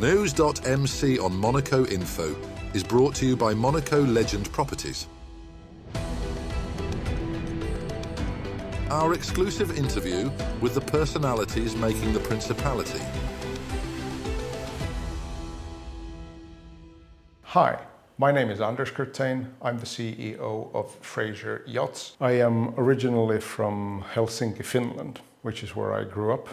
News.mc on Monaco Info is brought to you by Monaco Legend Properties. Our exclusive interview with the personalities making the Principality. Hi, my name is Anders Kurten. I'm the CEO of Fraser Yachts. I am originally from Helsinki, Finland, which is where I grew up.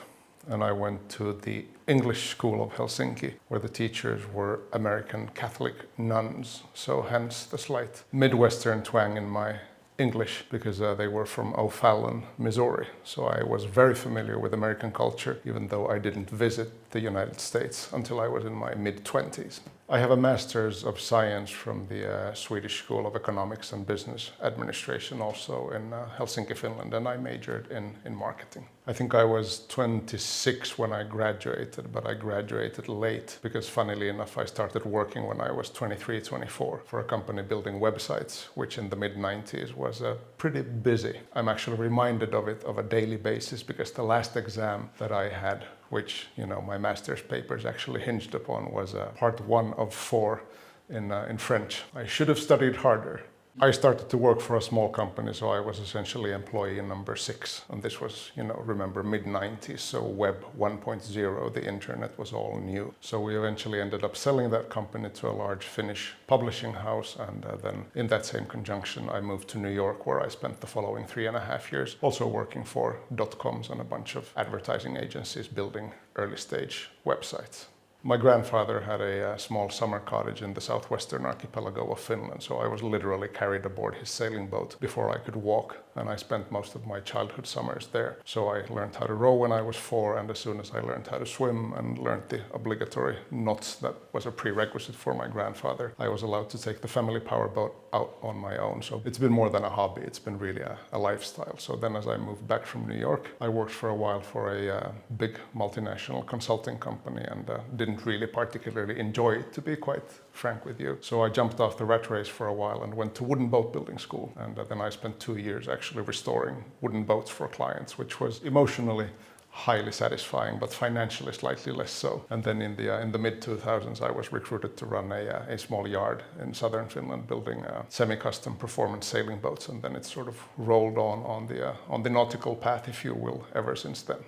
And I went to the English School of Helsinki, where the teachers were American Catholic nuns. So hence the slight Midwestern twang in my English, because they were from O'Fallon, Missouri. So I was very familiar with American culture, even though I didn't visit the United States until I was in my mid-20s. I have a Master's of Science from the Swedish School of Economics and Business Administration, also in Helsinki, Finland, and I majored in marketing. I think I was 26 when I graduated, but I graduated late because, funnily enough, I started working when I was 23, 24 for a company building websites, which in the mid-90s was pretty busy. I'm actually reminded of it on a daily basis because the last exam that I had, which, you know, my master's papers actually hinged upon, was part 1 of 4 in French. I should have studied harder. I started to work for a small company, so I was essentially employee number 6. And this was, you know, remember, mid-90s, so Web 1.0, the internet was all new. So we eventually ended up selling that company to a large Finnish publishing house. And then in that same conjunction, I moved to New York, where I spent the following 3.5 years, also working for .coms and a bunch of advertising agencies building early stage websites. My grandfather had a small summer cottage in the southwestern archipelago of Finland, so I was literally carried aboard his sailing boat before I could walk, and I spent most of my childhood summers there. So I learned how to row when I was 4, and as soon as I learned how to swim and learned the obligatory knots that was a prerequisite for my grandfather, I was allowed to take the family powerboat out on my own. So it's been more than a hobby, it's been really a lifestyle. So then as I moved back from New York, I worked for a while for a big multinational consulting company and didn't really particularly enjoy it, to be quite frank with you. So I jumped off the rat race for a while and went to wooden boat building school. And then I spent 2 years actually restoring wooden boats for clients, which was emotionally highly satisfying, but financially slightly less so. And then in the mid-2000s, I was recruited to run a small yard in southern Finland, building semi-custom performance sailing boats. And then it sort of rolled on the nautical path, if you will, ever since then.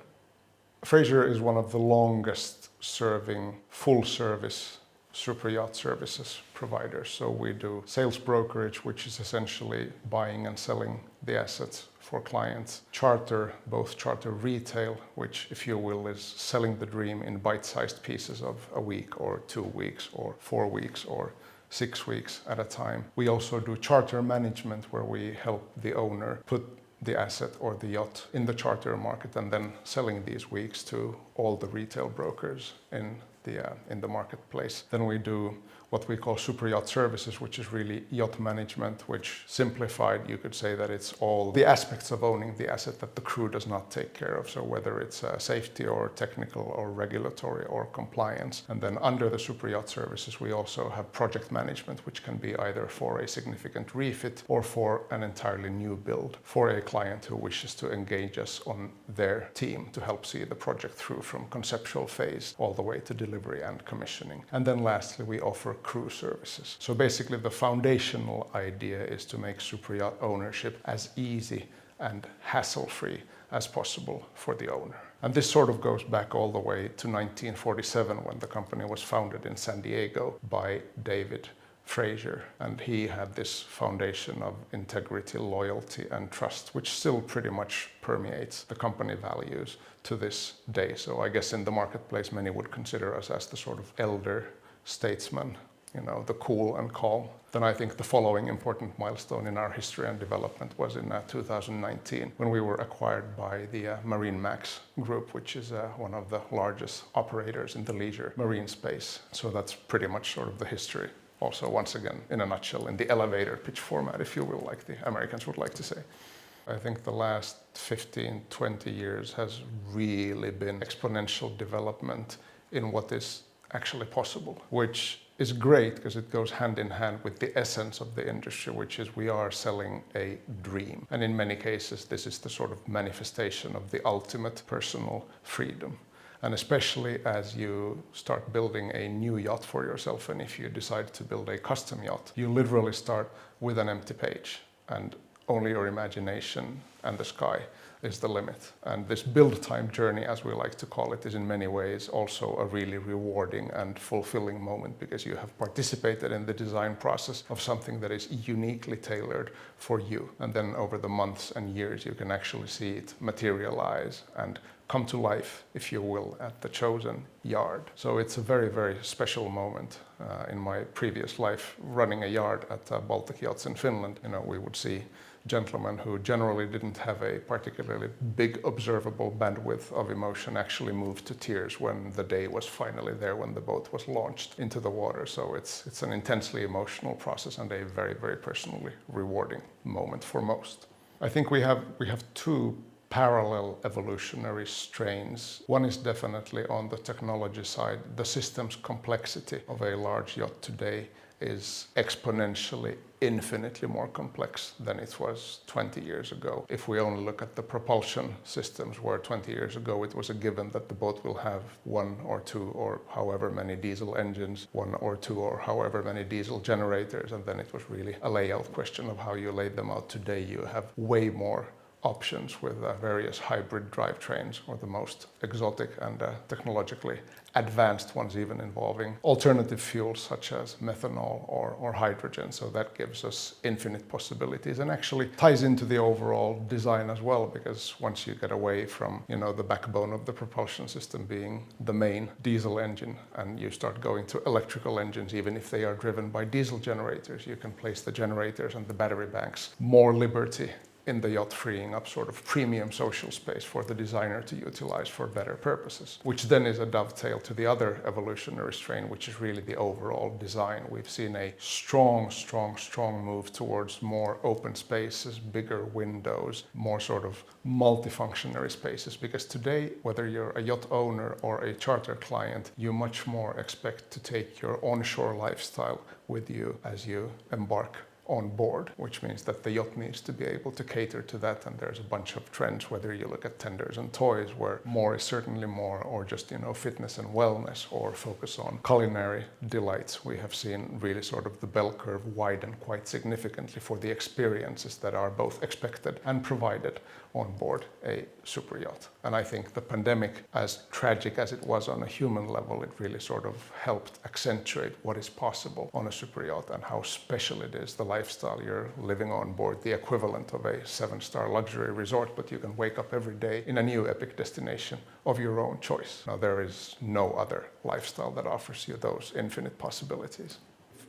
Fraser is one of the longest serving full-service super yacht services providers. So we do sales brokerage, which is essentially buying and selling the assets for clients. Charter, both charter retail, which, if you will, is selling the dream in bite-sized pieces of a week or 2 weeks or 4 weeks or 6 weeks at a time. We also do charter management, where we help the owner put the asset or the yacht in the charter market and then selling these weeks to all the retail brokers in the marketplace. Then we do what we call super yacht services, which is really yacht management, which simplified, you could say that it's all the aspects of owning the asset that the crew does not take care of. So whether it's safety or technical or regulatory or compliance. And then under the super yacht services, we also have project management, which can be either for a significant refit or for an entirely new build for a client who wishes to engage us on their team to help see the project through from conceptual phase all the way to delivery and commissioning. And then lastly, we offer crew services. So basically the foundational idea is to make super yacht ownership as easy and hassle-free as possible for the owner. And this sort of goes back all the way to 1947, when the company was founded in San Diego by David Fraser, and he had this foundation of integrity, loyalty, and trust, which still pretty much permeates the company values to this day. So I guess in the marketplace, many would consider us as the sort of elder statesman, you know, the cool and calm. Then I think the following important milestone in our history and development was in 2019, when we were acquired by the MarineMax group, which is one of the largest operators in the leisure marine space. So that's pretty much sort of the history. Also, once again, in a nutshell, in the elevator pitch format, if you will, like the Americans would like to say. I think the last 15, 20 years has really been exponential development in what is actually possible, which is great because it goes hand in hand with the essence of the industry, which is we are selling a dream. And in many cases, this is the sort of manifestation of the ultimate personal freedom. And especially as you start building a new yacht for yourself, and if you decide to build a custom yacht, you literally start with an empty page, and only your imagination and the sky is the limit. And this build time journey, as we like to call it, is in many ways also a really rewarding and fulfilling moment, because you have participated in the design process of something that is uniquely tailored for you. And then over the months and years, you can actually see it materialize and come to life, if you will, at the chosen yard. So it's a very, very special moment. In my previous life, running a yard at Baltic Yachts in Finland, we would see gentlemen who generally didn't have a particularly big observable bandwidth of emotion actually moved to tears when the day was finally there, when the boat was launched into the water. So it's an intensely emotional process and a very, very personally rewarding moment for most. I think we have two parallel evolutionary strains. One is definitely on the technology side. The system's complexity of a large yacht today is exponentially, infinitely more complex than it was 20 years ago. If we only look at the propulsion systems, where 20 years ago it was a given that the boat will have one or two or however many diesel engines, one or two or however many diesel generators, and then it was really a layout question of how you laid them out. Today you have way more options with various hybrid drivetrains, or the most exotic and technologically advanced ones, even involving alternative fuels such as methanol or hydrogen. So that gives us infinite possibilities and actually ties into the overall design as well, because once you get away from the backbone of the propulsion system being the main diesel engine, and you start going to electrical engines, even if they are driven by diesel generators, you can place the generators and the battery banks more liberty in the yacht, freeing up sort of premium social space for the designer to utilize for better purposes, which then is a dovetail to the other evolutionary strain, which is really the overall design. We've seen a strong move towards more open spaces, bigger windows, more sort of multifunctionary spaces, because today, whether you're a yacht owner or a charter client, you much more expect to take your onshore lifestyle with you as you embark on board, which means that the yacht needs to be able to cater to that. And there's a bunch of trends, whether you look at tenders and toys, where more is certainly more, or just fitness and wellness, or focus on culinary delights. We have seen really sort of the bell curve widen quite significantly for the experiences that are both expected and provided on board a super yacht. And I think the pandemic, as tragic as it was on a human level, it really sort of helped accentuate what is possible on a super yacht and how special it is, the lifestyle you're living on board, the equivalent of a 7-star luxury resort, but you can wake up every day in a new epic destination of your own choice. Now, there is no other lifestyle that offers you those infinite possibilities.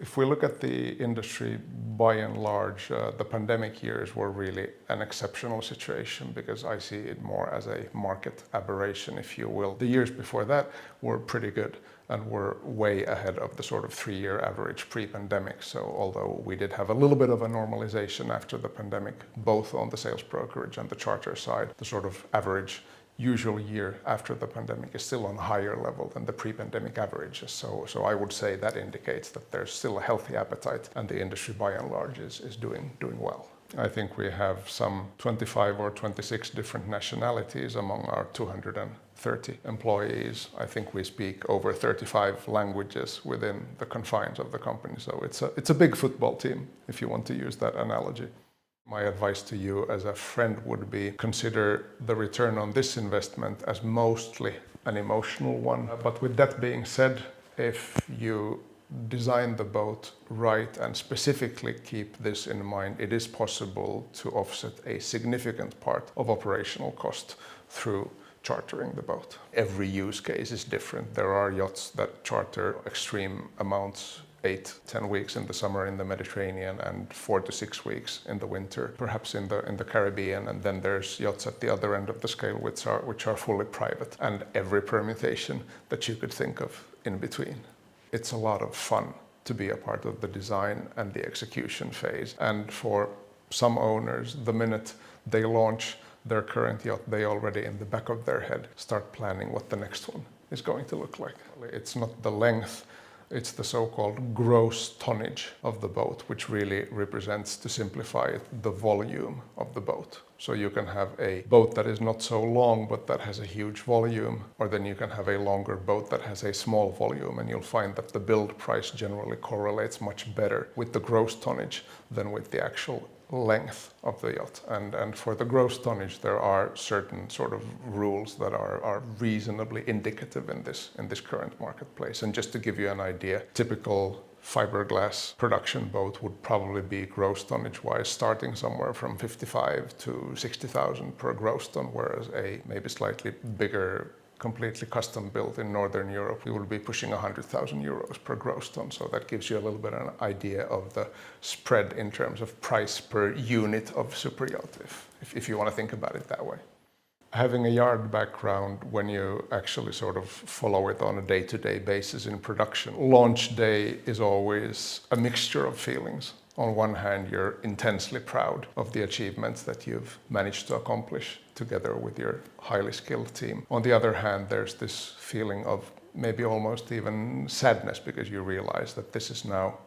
If we look at the industry by and large, the pandemic years were really an exceptional situation, because I see it more as a market aberration, if you will. The years before that were pretty good and were way ahead of the sort of 3-year average pre-pandemic. So although we did have a little bit of a normalization after the pandemic, both on the sales brokerage and the charter side, the sort of average usual year after the pandemic is still on a higher level than the pre-pandemic averages. So I would say that indicates that there's still a healthy appetite, and the industry by and large is doing well. I think we have some 25 or 26 different nationalities among our 230 employees. I think we speak over 35 languages within the confines of the company. So it's a big football team, if you want to use that analogy. My advice to you as a friend would be, consider the return on this investment as mostly an emotional one. But with that being said, if you design the boat right and specifically keep this in mind, it is possible to offset a significant part of operational cost through chartering the boat. Every use case is different. There are yachts that charter extreme amounts, 8-10 weeks in the summer in the Mediterranean and 4 to 6 weeks in the winter, perhaps in the Caribbean. And then there's yachts at the other end of the scale which are fully private, and every permutation that you could think of in between. It's a lot of fun to be a part of the design and the execution phase. And for some owners, the minute they launch their current yacht, they already in the back of their head start planning what the next one is going to look like. It's not the length It's the so-called gross tonnage of the boat, which really represents, to simplify it, the volume of the boat. So you can have a boat that is not so long but that has a huge volume, or then you can have a longer boat that has a small volume, and you'll find that the build price generally correlates much better with the gross tonnage than with the actual length of the yacht. And for the gross tonnage, there are certain sort of rules that are reasonably indicative in this current marketplace. And just to give you an idea, typical fiberglass production boat would probably be gross tonnage wise starting somewhere from 55 to 60,000 per gross ton, whereas a maybe slightly bigger, completely custom built in Northern Europe, we will be pushing 100,000 euros per gross ton. So that gives you a little bit of an idea of the spread in terms of price per unit of super yacht, if you want to think about it that way. Having a yard background, when you actually sort of follow it on a day-to-day basis in production, launch day is always a mixture of feelings. On one hand, you're intensely proud of the achievements that you've managed to accomplish together with your highly skilled team. On the other hand, there's this feeling of maybe almost even sadness, because you realize that this is now,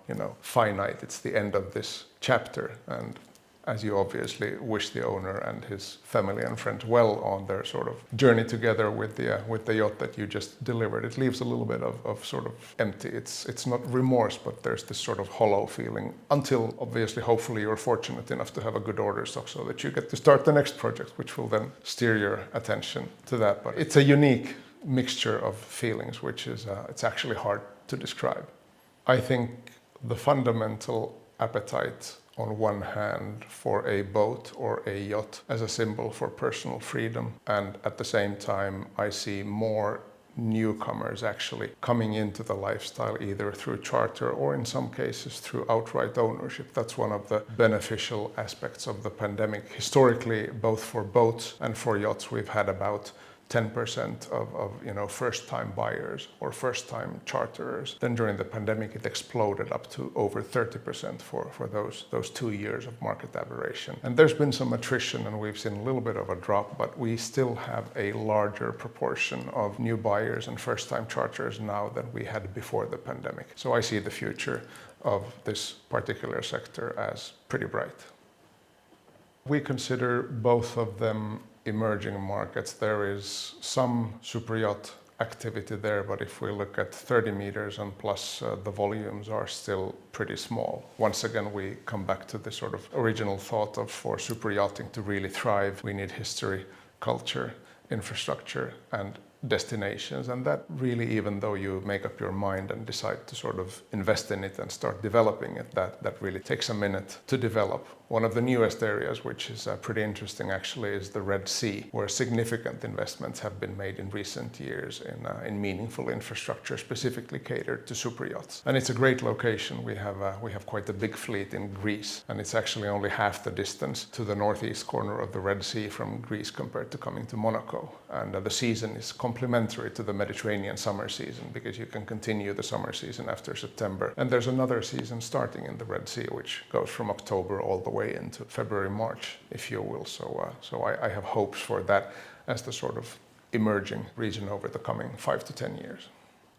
finite. It's the end of this chapter. And as you obviously wish the owner and his family and friends well on their sort of journey together with the yacht that you just delivered, it leaves a little bit of sort of empty. It's not remorse, but there's this sort of hollow feeling until obviously, hopefully, you're fortunate enough to have a good order stock so that you get to start the next project, which will then steer your attention to that. But it's a unique mixture of feelings, which is it's actually hard to describe. I think the fundamental appetite on one hand for a boat or a yacht as a symbol for personal freedom, and at the same time I see more newcomers actually coming into the lifestyle either through charter or in some cases through outright ownership. That's one of the beneficial aspects of the pandemic. Historically, both for boats and for yachts, we've had about 10% of first-time buyers or first-time charterers. Then during the pandemic, it exploded up to over 30% for those 2 years of market aberration. And there's been some attrition, and we've seen a little bit of a drop, but we still have a larger proportion of new buyers and first-time charterers now than we had before the pandemic. So I see the future of this particular sector as pretty bright. We consider both of them emerging markets. There is some super yacht activity there, but if we look at 30 meters and plus, the volumes are still pretty small. Once again, we come back to the sort of original thought of, for super yachting to really thrive, we need history, culture, infrastructure, and destinations. And that really, even though you make up your mind and decide to sort of invest in it and start developing it, that really takes a minute to develop. One of the newest areas, which is pretty interesting actually, is the Red Sea, where significant investments have been made in recent years in meaningful infrastructure specifically catered to super yachts. And it's a great location. We have quite a big fleet in Greece, and it's actually only half the distance to the northeast corner of the Red Sea from Greece compared to coming to Monaco. And the season is complementary to the Mediterranean summer season, because you can continue the summer season after September. And there's another season starting in the Red Sea, which goes from October all the way into February, March, if you will. So I have hopes for that as the sort of emerging region over the coming 5 to 10 years.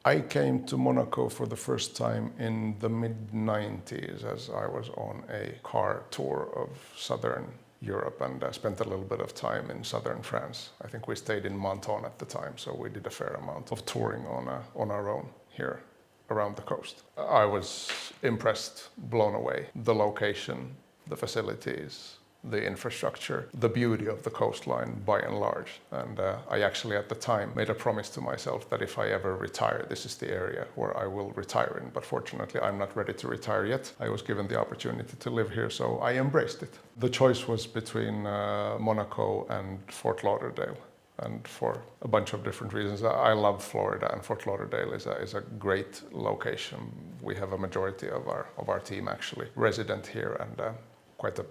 I came to Monaco for the first time in the mid-90s as I was on a car tour of southern Europe, and spent a little bit of time in southern France. I think we stayed in Menton at the time, so we did a fair amount of touring on our own here around the coast. I was impressed, blown away. The location, the facilities, the infrastructure, the beauty of the coastline by and large. And I actually at the time made a promise to myself that if I ever retire, this is the area where I will retire in. But fortunately, I'm not ready to retire yet. I was given the opportunity to live here, so I embraced it. The choice was between Monaco and Fort Lauderdale. And for a bunch of different reasons. I love Florida, and Fort Lauderdale is a great location. We have a majority of our team actually resident here, and quite a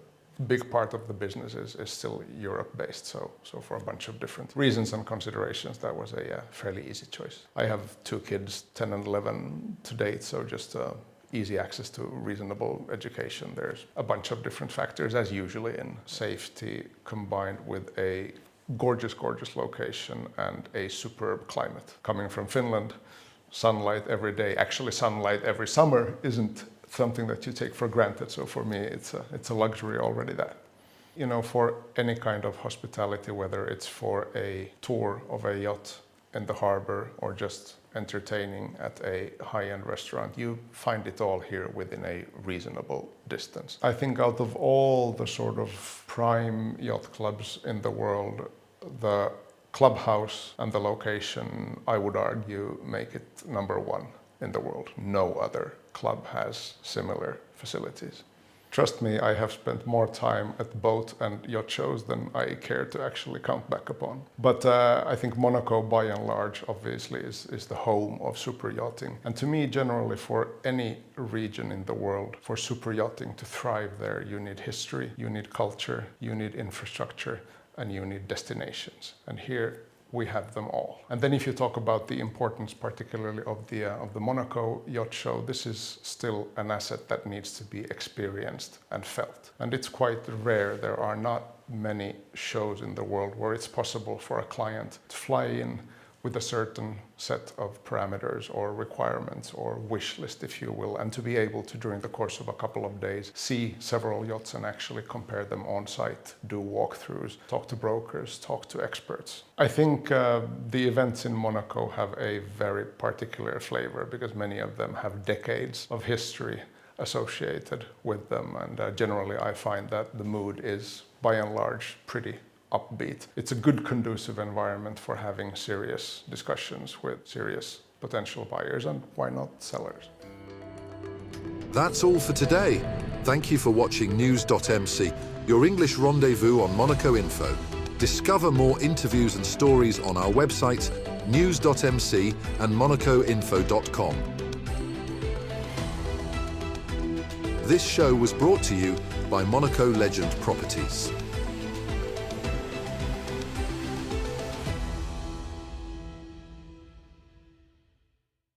big part of the business is still Europe-based. So for a bunch of different reasons and considerations, that was a fairly easy choice. I have 2 kids, 10 and 11 to date, so just easy access to reasonable education. There's a bunch of different factors, as usually in safety, combined with a gorgeous location and a superb climate. Coming from Finland, sunlight every day. Actually, sunlight every summer isn't something that you take for granted. So for me, it's a luxury already that. You know, for any kind of hospitality, whether it's for a tour of a yacht in the harbor or just entertaining at a high-end restaurant, you find it all here within a reasonable distance. I think out of all the sort of prime yacht clubs in the world, the clubhouse and the location, I would argue, make it number one in the world. No other club has similar facilities. Trust me, I have spent more time at boat and yacht shows than I care to actually count back upon. But I think Monaco, by and large, obviously is the home of super yachting. And to me, generally, for any region in the world, for super yachting to thrive there, you need history, you need culture, you need infrastructure, and you need destinations. And here we have them all. And then if you talk about the importance particularly of the Monaco Yacht Show, this is still an asset that needs to be experienced and felt. And it's quite rare. There are not many shows in the world where it's possible for a client to fly in with a certain set of parameters or requirements or wish list, if you will, and to be able to, during the course of a couple of days, see several yachts and actually compare them on site, do walkthroughs, talk to brokers, talk to experts. I think the events in Monaco have a very particular flavor because many of them have decades of history associated with them, and generally I find that the mood is, by and large, pretty upbeat. It's a good conducive environment for having serious discussions with serious potential buyers and why not sellers. That's all for today. Thank you for watching News.mc, your English rendezvous on Monaco Info. Discover more interviews and stories on our websites, news.mc and monacoinfo.com. This show was brought to you by Monaco Legend Properties.